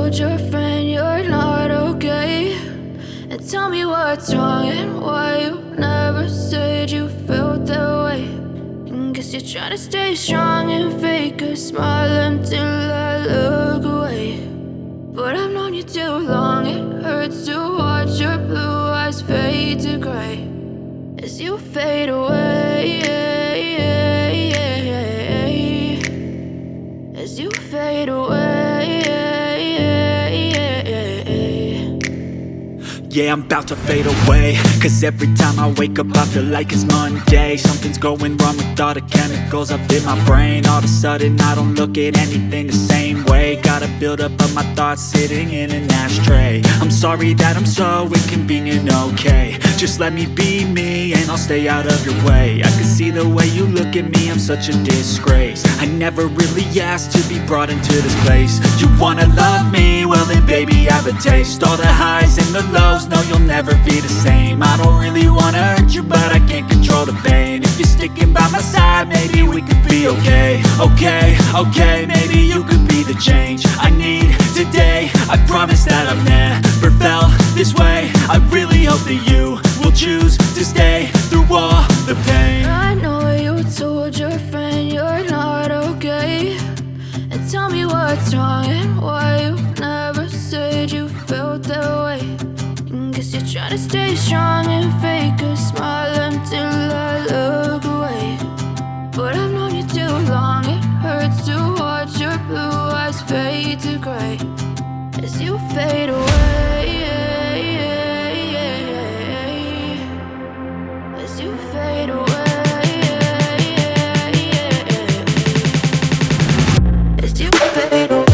told your friend you're not okay? And tell me what's wrong and why you never said you felt that way. And guess you're trying to stay strong and fake a smile until I look away. But I've known you too long, it hurts to watch your blue eyes fade to gray as you fade away, as you fade away. Yeah, I'm about to fade away, cause every time I wake up I feel like it's Monday. Something's going wrong with all the chemicals up in my brain. All of a sudden I don't look at anything the same way. Gotta build up of my thoughts sitting in an ashtray. I'm sorry that I'm so inconvenient, okay? Just let me be me and I'll stay out of your way. I can see the way you look at me, I'm such a disgrace. I never really asked to be brought into this place. You wanna love me? Well then baby, have a taste. All the highs and the lows, no, you'll never be the same. I don't really wanna hurt you, but I can't control the pain. If you're sticking by my side, maybe we could be okay. Okay, maybe you could be the change I need today. I promise that I've never felt this way. I really hope that you will choose to stay through all the pain. I know you told your friend you're not okay. And tell me what's wrong and why you never said you felt that way. Guess you're trying to stay strong and fake a smile until I look away. But I've known you too long, it hurts to watch your blue eyes fade to gray as you fade away, as you fade away, as you fade away.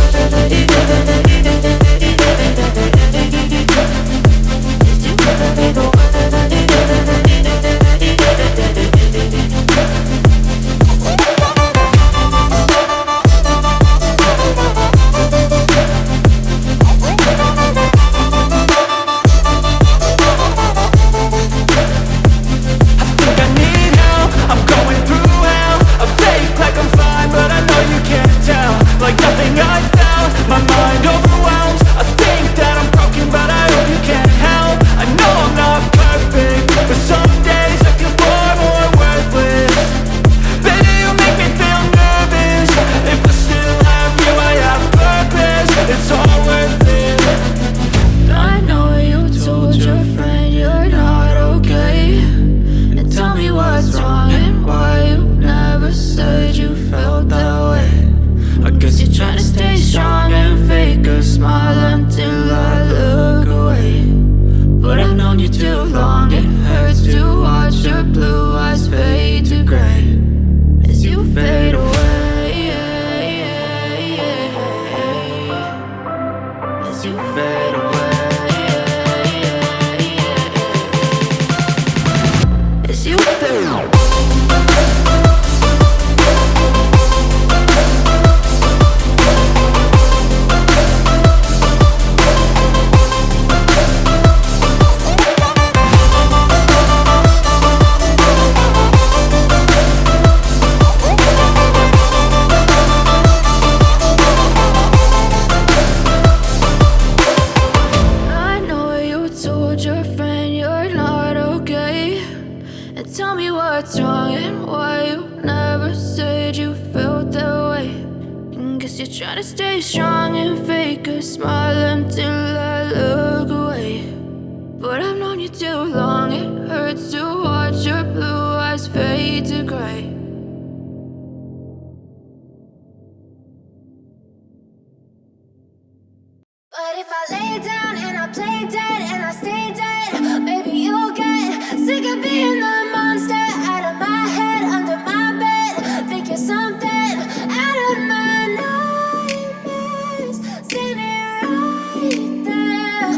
But if I lay down and I play dead and I stay dead, maybe you'll get sick of being the monster out of my head, under my bed. Think you're something out of my nightmares, standing right there.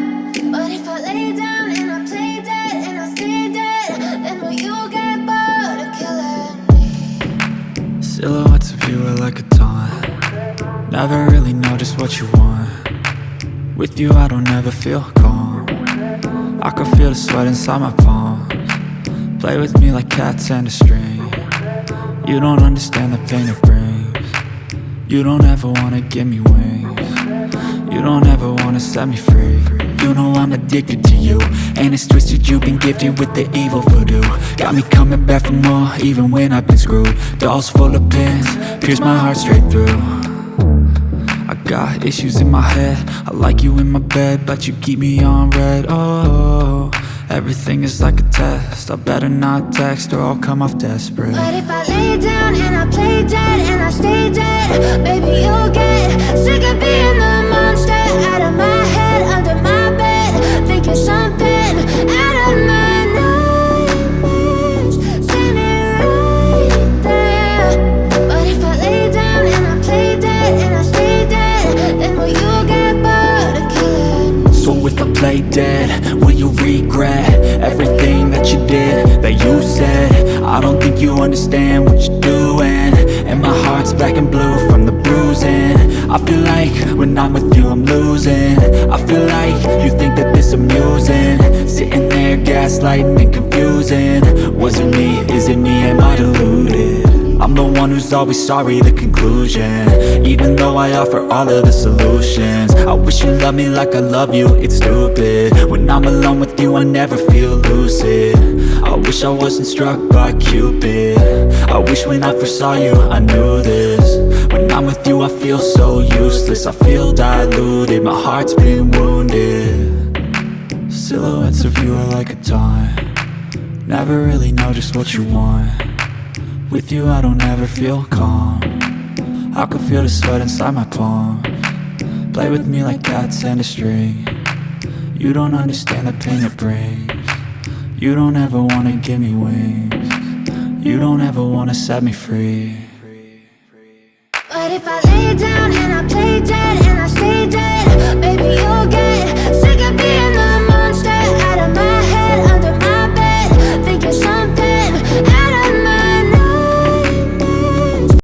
But if I lay down and I play dead and I stay dead, then will you get bored of killing me? Silhouettes of you are like a taunt. Never really know just what you want. With you I don't ever feel calm. I can feel the sweat inside my palms. Play with me like cats and a string. You don't understand the pain it brings. You don't ever wanna give me wings. You don't ever wanna set me free. You know I'm addicted to you, and it's twisted, you've been gifted with the evil voodoo. Got me coming back for more, even when I've been screwed. Dolls full of pins, pierce my heart straight through. I got issues in my head, I like you in my bed, but you keep me on red. Oh, everything is like a test, I better not text or I'll come off desperate. But if I lay down and I play dead and I stay dead, baby, you'll get sick of being the monster out of my head, under my bed, thinking something out of my nightmares, standing right there. But if I lay down and I play dead and I stay dead, then will you get bored of killing? So if I play dead, will you regret everything that you did, that you said? I don't think you understand what you're doing, and my heart's black and blue from the bruising. I feel like when I'm with you I'm losing. I feel like you think that this amusing, sitting there gaslighting and confusing. Was it me? Is it me? Am I deluded? I'm the one who's always sorry, the conclusion, even though I offer all of the solutions. I wish you loved me like I love you, it's stupid. When I'm alone with you I never feel lucid. I wish I wasn't struck by Cupid. I wish when I first saw you I knew this. When I'm with you I feel so useless, I feel diluted, my heart's been wounded. Silhouettes of you are like a taunt, never really know just what you want. With you I don't ever feel calm, I can feel the sweat inside my palm. Play with me like cats and a string, you don't understand the pain it brings. You don't ever wanna give me wings, you don't ever wanna set me free. But if I lay down and I play dead